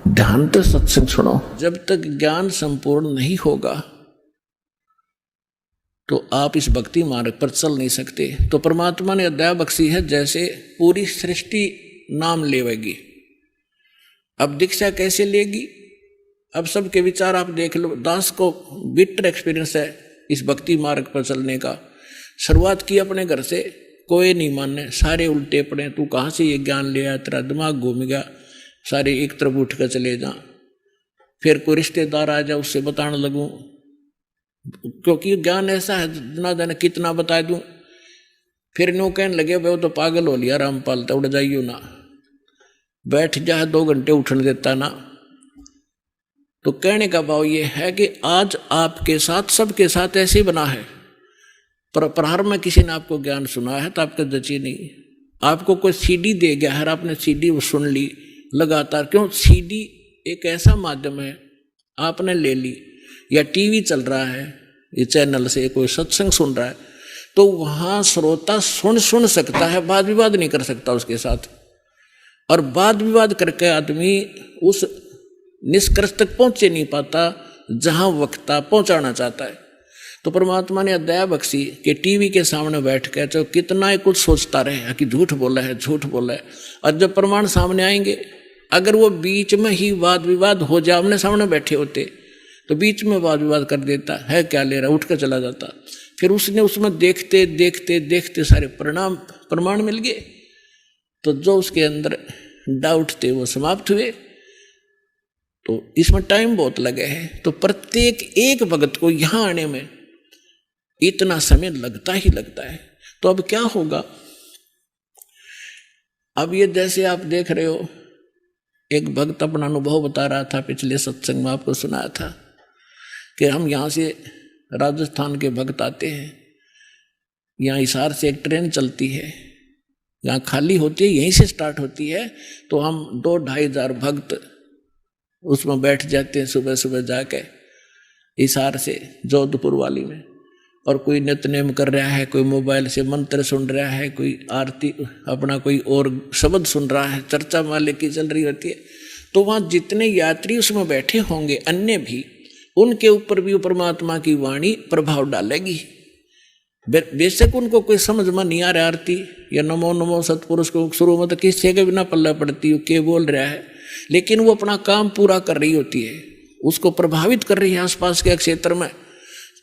ध्यान तो सत्संग सुनो। जब तक ज्ञान संपूर्ण नहीं होगा तो आप इस भक्ति मार्ग पर चल नहीं सकते। तो परमात्मा ने दया बख्शी है, जैसे पूरी सृष्टि नाम लेवेगी। अब दीक्षा कैसे लेगी? अब सबके विचार आप देख लो। दास को बिटर एक्सपीरियंस है इस भक्ति मार्ग पर चलने का। शुरुआत की अपने घर से, कोई नहीं माने, सारे उल्टे पड़े। तू कहाँ से ये ज्ञान ले आया, तेरा दिमाग घूम गया, सारे एक तरफ उठ कर चले जा। फिर कोई रिश्तेदार आ जाए, उससे बताने लगूं, क्योंकि ज्ञान ऐसा है ना जाने कितना बता दूं। फिर नो कहने लगे भाई वो तो पागल हो लिया रामपाल, तो उड़ जाइयो ना, बैठ जा 2 घंटे उठने देता ना। तो कहने का भाव ये है कि आज आपके साथ, सबके साथ ऐसे ही बना है। पर प्रारंभ में किसी ने आपको ज्ञान सुना है तो आपके जची नहीं। आपको कोई सीडी दे गया है, आपने सीडी वो सुन ली लगातार। क्यों? सीडी एक ऐसा माध्यम है, आपने ले ली, या टीवी चल रहा है, ये चैनल से कोई सत्संग सुन रहा है, तो वहां श्रोता सुन सकता है, वाद विवाद नहीं कर सकता उसके साथ। और वाद विवाद करके आदमी उस निष्कर्ष तक पहुंचे नहीं पाता जहां वक्ता पहुंचाना चाहता है। तो परमात्मा ने दया बख्शी कि टीवी के सामने बैठ कर तो कितना ही कुछ सोचता रहे कि झूठ बोला है, झूठ बोला है। और जब प्रमाण सामने आएंगे, अगर वो बीच में ही वाद विवाद हो जाए, आमने सामने बैठे होते तो बीच में वाद विवाद कर देता है, क्या ले रहा, उठ कर चला जाता। फिर उसने उसमें देखते देखते देखते सारे प्रमाण मिल गए, तो जो उसके अंदर डाउट थे वो समाप्त हुए। तो इसमें टाइम बहुत लगे है। तो प्रत्येक एक भगत को यहां आने में इतना समय लगता ही लगता है। तो अब क्या होगा? अब ये जैसे आप देख रहे हो, एक भक्त अपना अनुभव बता रहा था, पिछले सत्संग में आपको सुनाया था कि हम यहाँ से राजस्थान के भक्त आते हैं, यहाँ हिसार से एक ट्रेन चलती है, यहाँ खाली होती है, यहीं से स्टार्ट होती है। तो हम 2-2.5 हजार भक्त उसमें बैठ जाते हैं सुबह सुबह जाके हिसार से जोधपुर वाली में। और कोई नित्यनेम कर रहा है, कोई मोबाइल से मंत्र सुन रहा है, कोई आरती अपना कोई और शब्द सुन रहा है, चर्चा माले की चल रही होती है। तो वहाँ जितने यात्री उसमें बैठे होंगे अन्य भी, उनके ऊपर भी परमात्मा की वाणी प्रभाव डालेगी। बेशक उनको कोई समझ में नहीं आ रहा आरती या नमो नमो सतपुरुष को शुरू में तो किसी के बिना पल्ला पड़ती हो के बोल रहा है, लेकिन वो अपना काम पूरा कर रही होती है, उसको प्रभावित कर रही है आसपास के क्षेत्र में।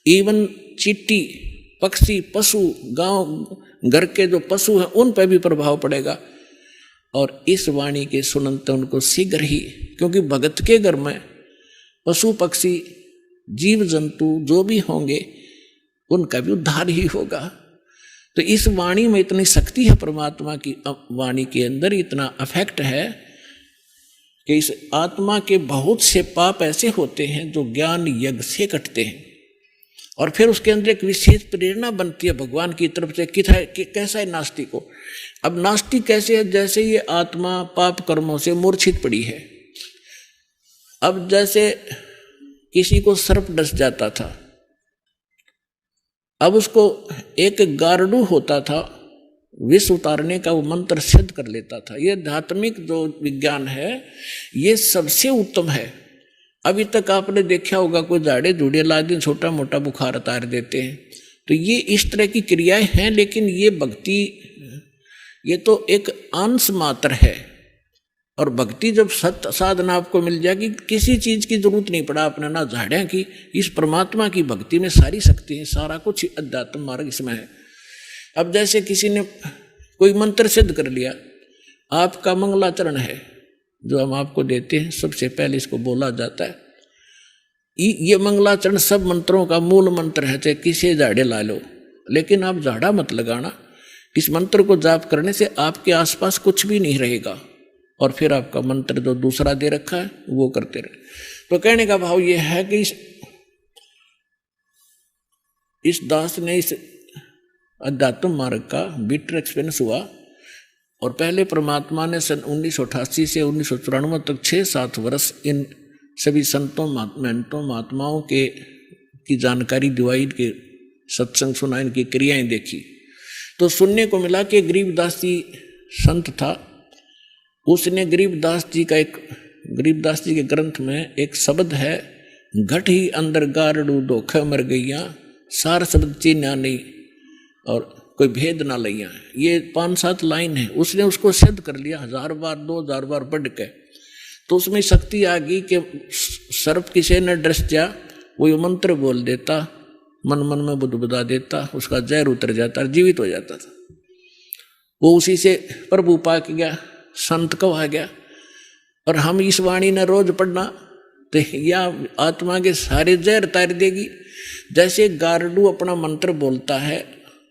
इवन चींटी, पक्षी, पशु, गांव घर के जो पशु हैं उन पर भी प्रभाव पड़ेगा। और इस वाणी के सुनते उनको शीघ्र ही, क्योंकि भगत के घर में पशु पक्षी जीव जंतु जो भी होंगे उनका भी उद्धार ही होगा। तो इस वाणी में इतनी शक्ति है, परमात्मा की वाणी के अंदर इतना अफेक्ट है कि इस आत्मा के बहुत से पाप ऐसे होते हैं जो ज्ञान यज्ञ से कटते हैं। और फिर उसके अंदर एक विशेष प्रेरणा बनती है भगवान की तरफ से कि कैसा है नास्तिक को। अब नास्तिक कैसे है? जैसे ये आत्मा पाप कर्मों से मूर्छित पड़ी है। अब जैसे किसी को सर्प डस जाता था, अब उसको एक गारडू होता था, विष उतारने का वो मंत्र सिद्ध कर लेता था। ये आध्यात्मिक जो विज्ञान है ये सबसे उत्तम है। अभी तक आपने देखा होगा कोई झाड़े झूड़े ला दिन छोटा मोटा बुखार उतार देते हैं, तो ये इस तरह की क्रियाएं हैं। लेकिन ये भक्ति, ये तो एक अंश मात्र है। और भक्ति जब सत्य साधना आपको मिल जाएगी, किसी चीज की जरूरत नहीं पड़ा आपने, ना झाड़ियाँ की। इस परमात्मा की भक्ति में सारी शक्ति है, सारा कुछ अध्यात्म मार्ग इसमें है। अब जैसे किसी ने कोई मंत्र सिद्ध कर लिया, आपका मंगलाचरण है जो हम आपको देते हैं, सबसे पहले इसको बोला जाता है। ये मंगलाचरण सब मंत्रों का मूल मंत्र है, चाहे किसी झाड़े ला लो, लेकिन आप झाड़ा मत लगाना। इस मंत्र को जाप करने से आपके आसपास कुछ भी नहीं रहेगा, और फिर आपका मंत्र जो दूसरा दे रखा है वो करते रहे। तो कहने का भाव ये है कि इस दास ने इस अध्यात्म मार्ग का बिटर एक्सपीरियंस हुआ। और पहले परमात्मा ने सन 1988 से 1994 तक 6-7 वर्ष इन सभी संतों महंतों महात्माओं की जानकारी दिवाई, इनके सत्संग सुना, इनकी क्रियाएं देखी। तो सुनने को मिला कि गरीबदास जी संत था, उसने गरीबदास जी का एक गरीबदास जी के ग्रंथ में एक शब्द है, घट ही अंदर गारड़ू धोखे मर गईया, सार शब्द चीन्या नहीं और कोई भेद ना लैया। ये 5-7 लाइन है, उसने उसको सिद्ध कर लिया 1000 बार 2000 बार पढ़ के। तो उसमें शक्ति आ गई कि सर्प किसी ने ड्रेस दिया, वो मंत्र बोल देता, मन मन में बुदबुदा देता, उसका जहर उतर जाता, जीवित हो जाता था। वो उसी से प्रभु पाक गया, संत कहा गया। और हम इस वाणी ने रोज पढ़ना तो या आत्मा के सारे जहर तार देगी। जैसे गारडू अपना मंत्र बोलता है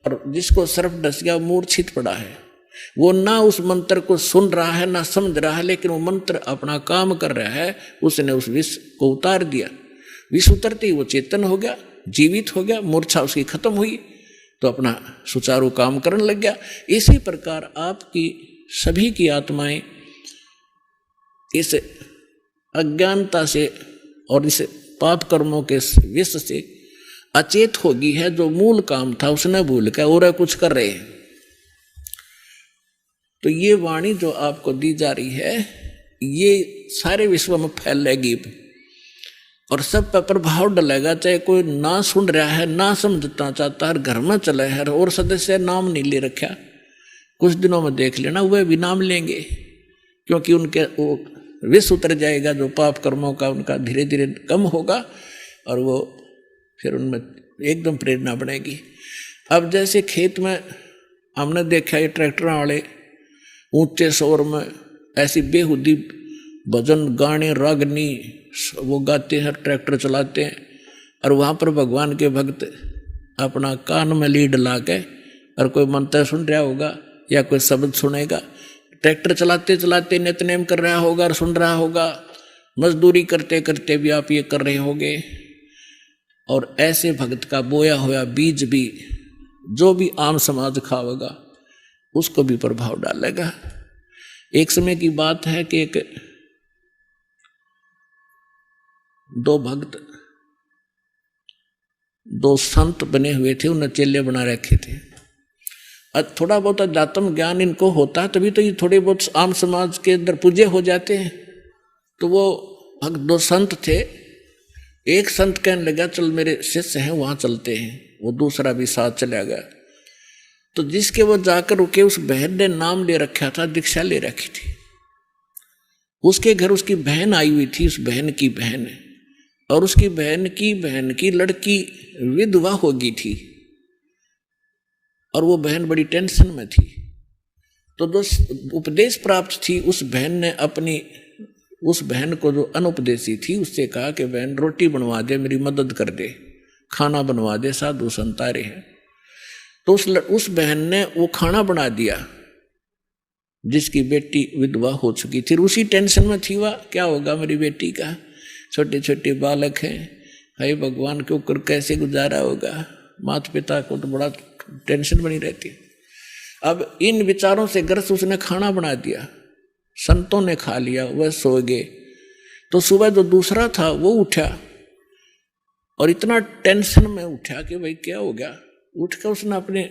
और जिसको सर्प डस गया मूर्छित पड़ा है, वो ना उस मंत्र को सुन रहा है ना समझ रहा है, लेकिन वो मंत्र अपना काम कर रहा है। उसने उस विष को उतार दिया, विष उतरते ही वो चेतन हो गया, जीवित हो गया, मूर्छा उसकी खत्म हुई, तो अपना सुचारू काम करने लग गया। इसी प्रकार आपकी सभी की आत्माएं इस अज्ञानता से और इस पाप कर्मों के विष से अचेत होगी है। जो मूल काम था उसने भूल कर और कुछ कर रहे हैं। तो ये वाणी जो आपको दी जा रही है, ये सारे विश्व में फैलेगी और सब पर प्रभाव डलेगा। चाहे कोई ना सुन रहा है, ना समझना चाहता है, घर में चला है और सदस्य नाम नहीं ले रखा, कुछ दिनों में देख लेना वह भी नाम लेंगे, क्योंकि उनके वो विष उतर जाएगा जो पाप कर्मों का, उनका धीरे धीरे कम होगा और वो फिर उनमें एकदम प्रेरणा बनेगी। अब जैसे खेत में हमने देखा ये ट्रैक्टर वाले ऊंचे शोर में ऐसी बेहुदी भजन गाने रागनी वो गाते हैं, ट्रैक्टर चलाते हैं, और वहाँ पर भगवान के भक्त अपना कान में लीड ला के और कोई मंत्र सुन रहा होगा या कोई शब्द सुनेगा, ट्रैक्टर चलाते चलाते नित्यनेम कर रहा होगा और सुन रहा होगा, मजदूरी करते करते भी आप ये कर रहे होंगे। और ऐसे भक्त का बोया हुआ बीज भी जो भी आम समाज खावेगा उसको भी प्रभाव डालेगा। एक समय की बात है कि एक 2 भक्त 2 संत बने हुए थे, उन्हें चेले बना रखे थे। थोड़ा बहुत अध्यात्म ज्ञान इनको होता है तभी तो ये थोड़े बहुत आम समाज के अंदर पूजे हो जाते हैं। तो वो भक्त 2 संत थे। एक संत कहने लगा चल मेरे शिष्य हैं वहां चलते हैं, वो दूसरा भी साथ चला गया। तो जिसके वो जाकर रुके उस बहन ने नाम ले रखा था, दीक्षा ले रखी थी। उसके घर उसकी बहन आई हुई थी, उस बहन की बहन, और उसकी बहन की लड़की विधवा हो गई थी और वो बहन बड़ी टेंशन में थी। तो जो उपदेश प्राप्त थी उस बहन ने अपनी उस बहन को जो अनुपदेशी थी उससे कहा कि बहन रोटी बनवा दे, मेरी मदद कर दे, खाना बनवा दे, साधु संत आ रहे हैं। तो उस बहन ने वो खाना बना दिया जिसकी बेटी विधवा हो चुकी थी। उसी टेंशन में थी वह, क्या होगा मेरी बेटी का, छोटे छोटे बालक हैं, हाय भगवान के ऊपर कैसे गुजारा होगा। माता पिता को तो बड़ा टेंशन बनी रहती। अब इन विचारों से ग्रस्त उसने खाना बना दिया, संतों ने खा लिया, वह सो गए। तो सुबह जो दूसरा था वो उठा और इतना टेंशन में उठा कि भाई क्या हो गया। उठकर उसने अपने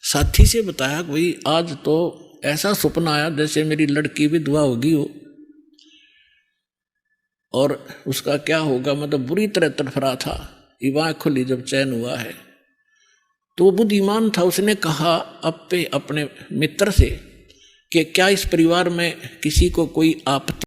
साथी से बताया कि भाई आज तो ऐसा सपना आया जैसे मेरी लड़की विधवा होगी हो, और उसका क्या होगा, मतलब बुरी तरह तड़फड़ा था। आँख खुली जब चैन हुआ है तो वो बुद्धिमान था, उसने कहा अपने मित्र से कि क्या इस परिवार में किसी को कोई आपत्ति